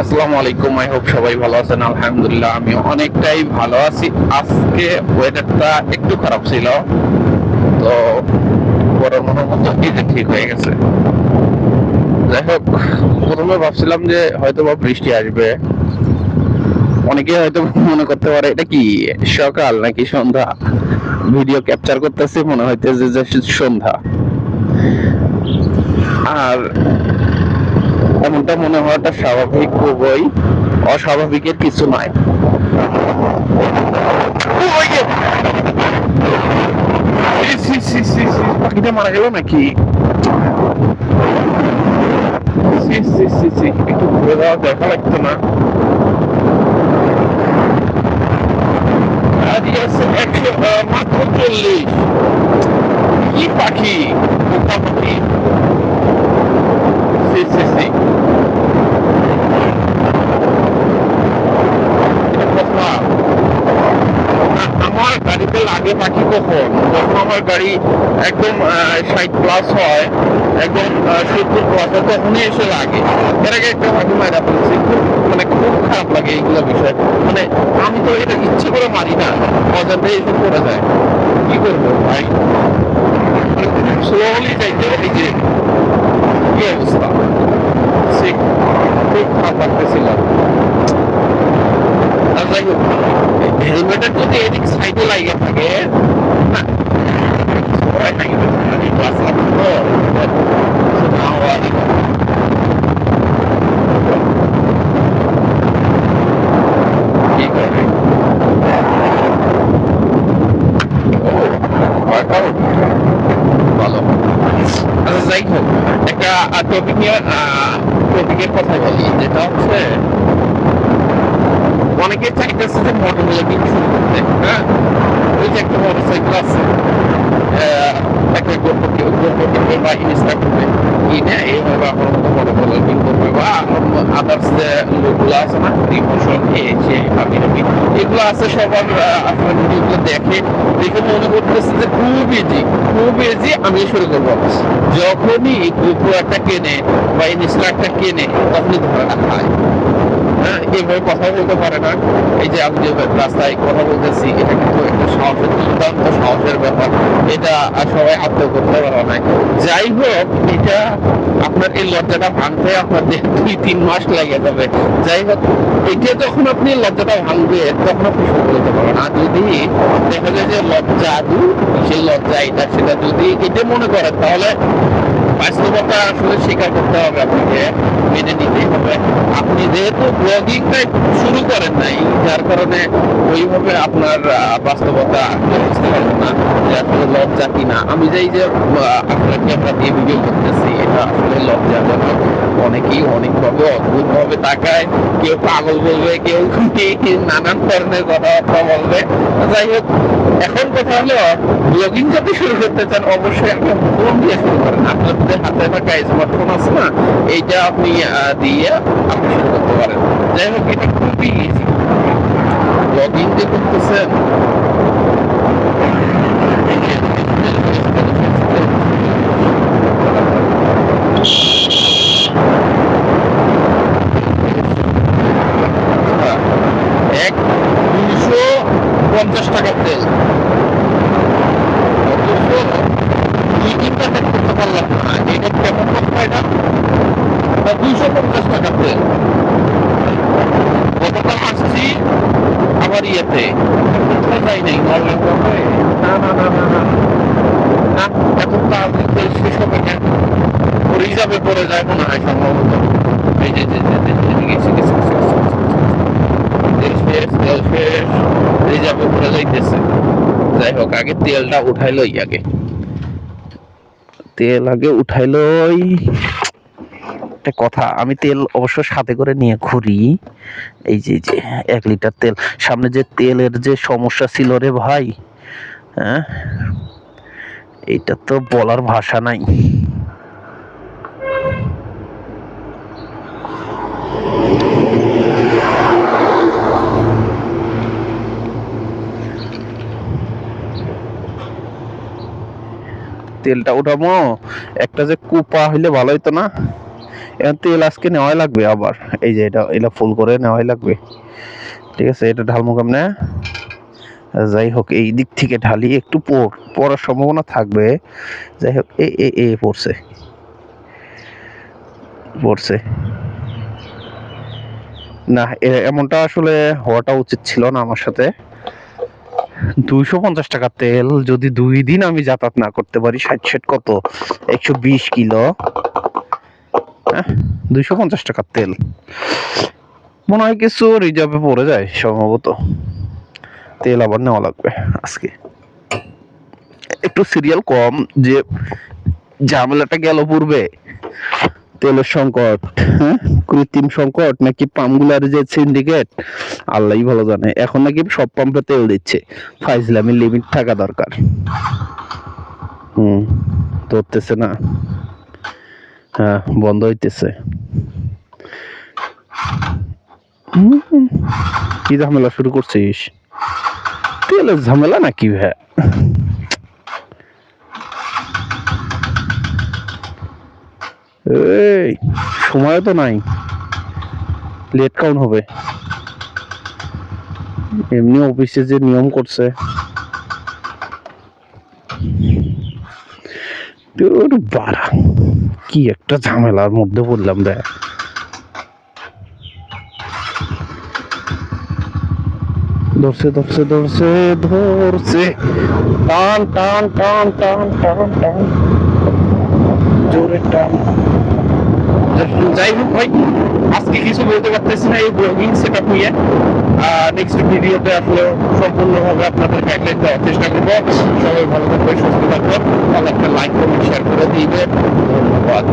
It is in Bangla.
আসসালামু আলাইকুম। আই হোপ সবাই ভালো আছেন। আলহামদুলিল্লাহ আমি অনেকটাই ভালো আছি। আজকে ওয়েদারটা একটু খারাপ ছিল, তো গরমের মতো এই যে ঠিক হয়ে গেছে। যাই হোক, প্রথমে ভাবছিলাম যে হয়তো বা বৃষ্টি আসবে। অনেকে হয়তো মনে করতে পারে এটা কি সকাল নাকি সন্ধ্যা, ভিডিও ক্যাপচার করতেছি মনে হইতেছে যে সন্ধ্যা। আর এমনটা মনে হওয়াটা স্বাভাবিক, খুবই অস্বাভাবিকের কিছু নয়। পাখিটা মারা গেল নাকি? একটু ঘুরে দেওয়া দেখা লাগতো না? মাত্র 40। কি পাখি, পোকা পাখি। এটা কথা। আমার গাড়িতে লাগে পাখি কখন, যখন আমার গাড়ি একদম 60+ হয়, একদম 70+ হয়, তখনই এসে লাগে। এর আগে একটা পাখি মারা ফেলছি, মানে খুব খারাপ লাগে এইগুলো বিষয়। মানে আমি তো এটা ইচ্ছে করে মারি না, অজান্তে এসে পড়ে যায়। কি করবো ভাই, স্লোলি যাইতে এই যে কি অবস্থা, সে খুব খারাপ লাগতেছিল। আর যাই হোক, হেলমেটের যদি এদিক সাইডে লাগিয়ে থাকে না, সবাই থাকে আমি বাঁচলাম তো না হওয়ারই কথা। কি করবে ওয়ার্কআউট ভালো। আচ্ছা যাই হোক, একটা টপিক নিয়ে টপিকের কথা বলি, যেটা হচ্ছে অনেকে চাইতেছে যে মোটর ব্লগিং শুরু করতে। হ্যাঁ, ওই যে একটা মোটরসাইকেল আছে, একটা গোপন কিনবে বা ইনস্টা করবে, কিনে এইভাবে আমার মতো মোটর ব্লগিং করবে, বা আদার্স যে লোকগুলো আছে না, ইমোশন সে ভাবি নাকি এগুলো আছে, সবার আপনার ভিডিওগুলো দেখে দেখে মনে করতেছে যে খুব ইজি, খুব ইজি, আমি শুরু করবো। যখনই গোপো একটা কেনে বা ইনস্টা একটা কেনে, তখনই ধরে রাখায়। হ্যাঁ, এইভাবে কথা বলতে পারে না। এই যে আমি যে রাস্তায় কথা বলতেছি, এটা কিন্তু একটা সাহসের, দুর্দান্ত সাহসের ব্যাপার। এটা সবাই আত্ম করতে পারে না। যাই হোক, এটা আপনার এই লজ্জাটা ভাঙতে আপনার 2-3 মাস লেগে যাবে। যাই হোক, এটা যখন আপনি লজ্জাটা ভাঙবে, তখন আপনি শুরু করতে পারবেন। আর যদি দেখা যায় যে লজ্জা সেই লজ্জা এটা সেটা যদি এটা মনে করেন, তাহলে বাস্তবতা আসলে স্বীকার করতে হবে, আপনাকে মেনে নিতেই হবে। আপনি যেহেতু ব্লগিংটাই শুরু করেন নাই, যার কারণে ওইভাবে আপনার বাস্তবতা বুঝতে পারবেন না যে আসলে লজ্জা কিনা। আমি যে এই যে আপনার ক্যামেরা দিয়ে ভিডিও করতেছি, এটা আসলে লজ্জাজনক। অনেকেই অনেকভাবে অদ্ভুত ভাবে তাকায়, কেউ পাগল বলবে, কেউ নানান ধরনের কথাবার্তা বলবে। যাই হোক, এখন কথা হলো, ব্লগিং যদি শুরু করতে চান, অবশ্যই একটা ফোন দিয়ে শুরু করেন। আপনার যে হাতে থাকা স্মার্টফোন আছে না, এইটা আপনি দিয়ে আপনি শুরু করতে পারেন। যাই হোক, এটা খুবই ইজি। ব্লগিং যে করতেছেন, এক 250 টাকার তেল, অথচ 2-3টা সেট করতে পারলাম না। এটা কেমন কথা এটা? 250 টাকার তেল। গতকাল আসছি আবার ইয়েতে, কোথায় যাই নাই, নরওয়ে। না না না না না না, এত তাড়াতাড়ি তেল শেষ হবে কেন? রিজার্ভে পড়ে যায় মনে হয় সম্ভবত। এই যে তেল শেষ, তেল শেষ, রিজার্ভে পড়ে যাইতেছে। যাই হোক, আগে তেলটা উঠাইলই, আগে তেল আগে উঠাইলই। একটা কথা, আমি তেল অবশ্য সাথে করে নিয়ে ঘুরি। এই যে 1 লিটার তেল, সামনে যে তেলের যে সমস্যা ছিল রে ভাই, হ্যাঁ, এইটা তো বলার ভাষা নাই। তেলটা উঠাবো, একটা যে কুপা হইলে ভালো হইতো না? এখন তেল আজকে নেওয়াই লাগবে আবার, এই যে এটা ফুল করে নেওয়াই লাগবে। ঠিক আছে, এটা ঢালমু কেমনে? যাই হোক, এই দিক থেকে ঢালি, একটু পড়ার সম্ভাবনা থাকবে। যাই হোক, এ পড়ছে পড়ছে না, এমনটা আসলে হওয়াটা উচিত ছিল না আমার সাথে। 250 টাকা তেল যদি 2 দিন আমি যাতায়াত না করতে পারি, 60 কত 120 কিলো, 250 টাকার তেল মনে হয় কিছু রিজার্ভে পড়ে যায় সম্ভবত। তেল আবার নেওয়া লাগবে আজকে, একটু সিরিয়াল কম, যে ঝামেলাটা গেল পূর্বে। তেলের সংকট, হ্যাঁ, কৃত্রিম সংকট নাকি পাম্পগুলার যে সিন্ডিকেট, আল্লাহই ভালো জানে। এখন নাকি সব পাম্পে তেল দিচ্ছে, ফাইজলামি লিমিট থাকা দরকার। ধরতেছে না, হ্যাঁ, বন্ধ হইতেছে। কি ঝামেলা শুরু করছিস? তেলের ঝামেলা নাকি ভাই? এই সময় তো নাই, লেট কাউন হবে। এমনি অফিসে যে নিয়ম করছে, বাড়া কি একটা ঝামেলার মধ্যে পড়লাম রে। ধরছে ধরছে ধরছে ধরছে, টান টান টান টান টান টান, জোরে টান। যাই হোক ভাই, আজকে কিছু বলতে পারতেছি না এই ব্লগিং সেট আপ নিয়ে। নেক্সট ভিডিওতে আসলে সম্পূর্ণভাবে আপনাদের গাইডলাইন দেওয়ার চেষ্টা করবো। সবাই ভালো থাকবেন, সুস্থ থাকবেন, ভালো একটা লাইক কমেন্ট শেয়ার করে দিবেন। ধন্যবাদ।